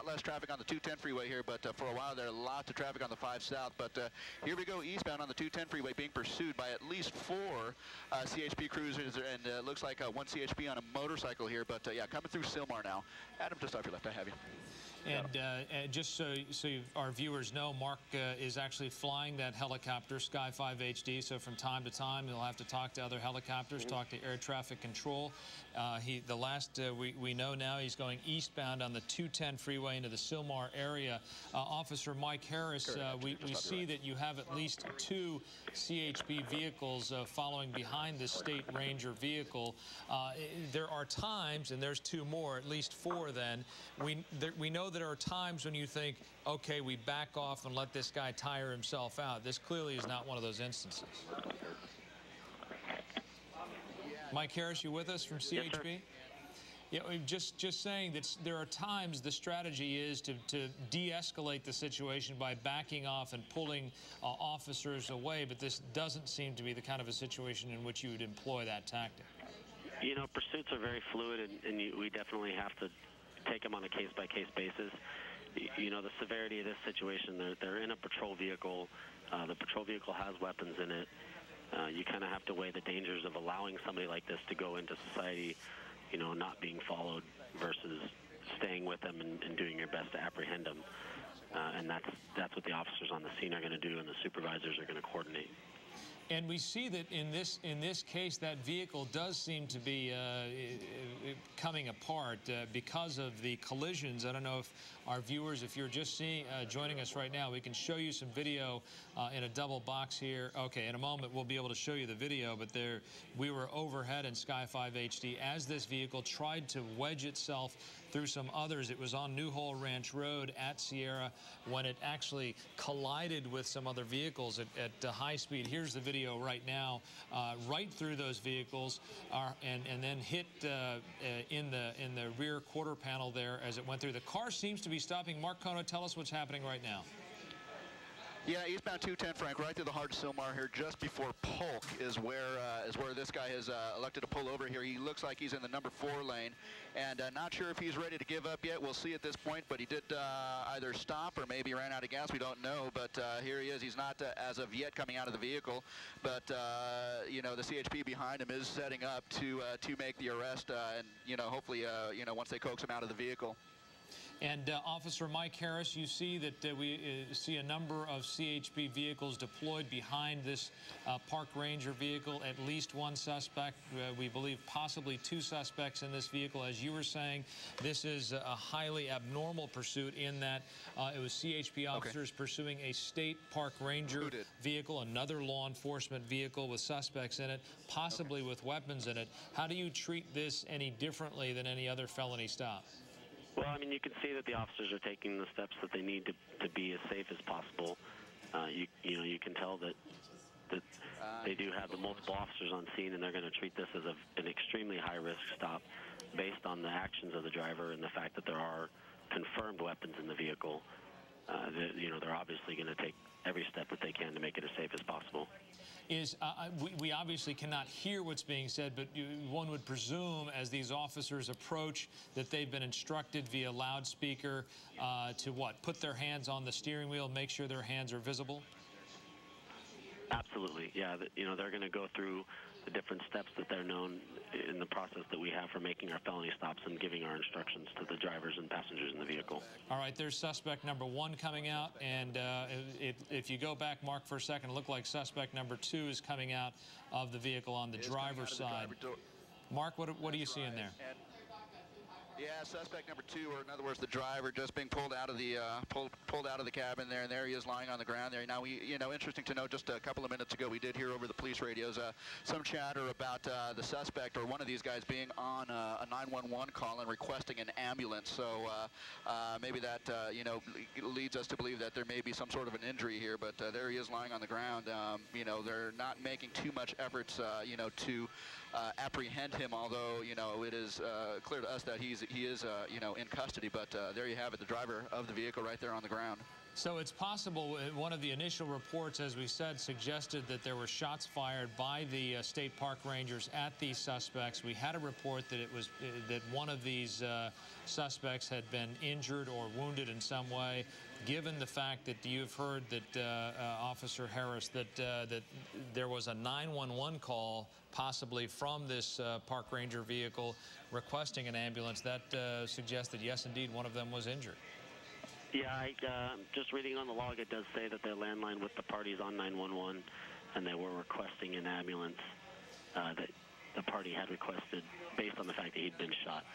lot less traffic on the 210 freeway here, but for a while there, lots of traffic on the 5 South. But here we go eastbound on the 210 freeway, being pursued by at least 4 CHP cruisers, and looks like 1 CHP on a motorcycle here. But yeah, coming through Sylmar now. Adam, just off your left, I have you. And just so our viewers know, Mark is actually flying that helicopter, Sky 5 HD, so from time to time he'll have to talk to other helicopters, talk to air traffic control. The last we know now, he's going eastbound on the 210 freeway into the Sylmar area. Officer Mike Harris, we see that you have at least 2 CHP vehicles following behind the State Ranger vehicle. There are times, and there's 2 more, at least 4 then, we know there are times when you think, okay, we back off and let this guy tire himself out. This clearly is not one of those instances. Mike Harris, you with us from CHP? Yes, yeah, just saying that there are times the strategy is to de-escalate the situation by backing off and pulling officers away, but this doesn't seem to be the kind of a situation in which you would employ that tactic. You know, pursuits are very fluid, and we definitely have to take them on a case-by-case basis. You know, the severity of this situation, they're in a patrol vehicle. The patrol vehicle has weapons in it. You kind of have to weigh the dangers of allowing somebody like this to go into society, you know, not being followed versus staying with them and doing your best to apprehend them. And that's what the officers on the scene are going to do, and the supervisors are going to coordinate. And we see that in this case, that vehicle does seem to be coming apart because of the collisions. I don't know if our viewers, if you're just joining us right now, we can show you some video in a double box here. Okay, in a moment we'll be able to show you the video, but we were overhead in Sky 5 HD as this vehicle tried to wedge itself through some others. It was on New Hole Ranch Road at Sierra when it actually collided with some other vehicles at high speed. Here's the video right now, right through those vehicles, and then hit in the rear quarter panel there as it went through. The car seems to be stopping. Mark Kono, tell us what's happening right now. Yeah, eastbound 210, Frank, right through the heart of Sylmar here, just before Polk is where this guy has elected to pull over here. He looks like he's in the number 4 lane, and not sure if he's ready to give up yet. We'll see at this point, but he did either stop or maybe ran out of gas. We don't know, but here he is. He's not, as of yet, coming out of the vehicle, but, you know, the CHP behind him is setting up to make the arrest, and, you know, hopefully, you know, once they coax him out of the vehicle. And Officer Mike Harris, you see that we see a number of CHP vehicles deployed behind this park ranger vehicle, at least 1 suspect. We believe possibly 2 suspects in this vehicle. As you were saying, this is a highly abnormal pursuit in that it was CHP officers pursuing a state park ranger vehicle, another law enforcement vehicle with suspects in it, possibly with weapons in it. How do you treat this any differently than any other felony stop? Well, I mean, you can see that the officers are taking the steps that they need to be as safe as possible. You know, you can tell that they do have the multiple officers on scene, and they're going to treat this as an extremely high-risk stop based on the actions of the driver and the fact that there are confirmed weapons in the vehicle. You know, they're obviously going to take every step that they can to make it as safe as possible. We obviously cannot hear what's being said, but one would presume as these officers approach that they've been instructed via loudspeaker to what? Put their hands on the steering wheel, make sure their hands are visible? Absolutely, yeah. You know, they're going to go through the different steps that they're known in the process that we have for making our felony stops and giving our instructions to the drivers and passengers in the vehicle. All right, there's suspect number 1 coming out, and if you go back, Mark, for a second, it looked like suspect number 2 is coming out of the vehicle on the driver's side. Mark, what do you see in there? Yeah, suspect number 2, or in other words, the driver, just being pulled out of the pulled out of the cabin there, and there he is lying on the ground there. Now, you know, interesting to note, just a couple of minutes ago, we did hear over the police radios some chatter about the suspect or one of these guys being on a 911 call and requesting an ambulance. So maybe that you know, leads us to believe that there may be some sort of an injury here. But there he is lying on the ground. You know, they're not making too much efforts, you know, to apprehend him, although, you know, it is clear to us that he is, you know, in custody. But there you have it, the driver of the vehicle right there on the ground. So it's possible, one of the initial reports, as we said, suggested that there were shots fired by the state park rangers at these suspects. We had a report that it was that one of these suspects had been injured or wounded in some way. Given the fact that you've heard that Officer Harris, that there was a 911 call possibly from this park ranger vehicle requesting an ambulance, that suggests that yes, indeed, one of them was injured. Yeah, just reading on the log, it does say that their landline with the party's on 911, and they were requesting an ambulance that the party had requested based on the fact that he'd been shot.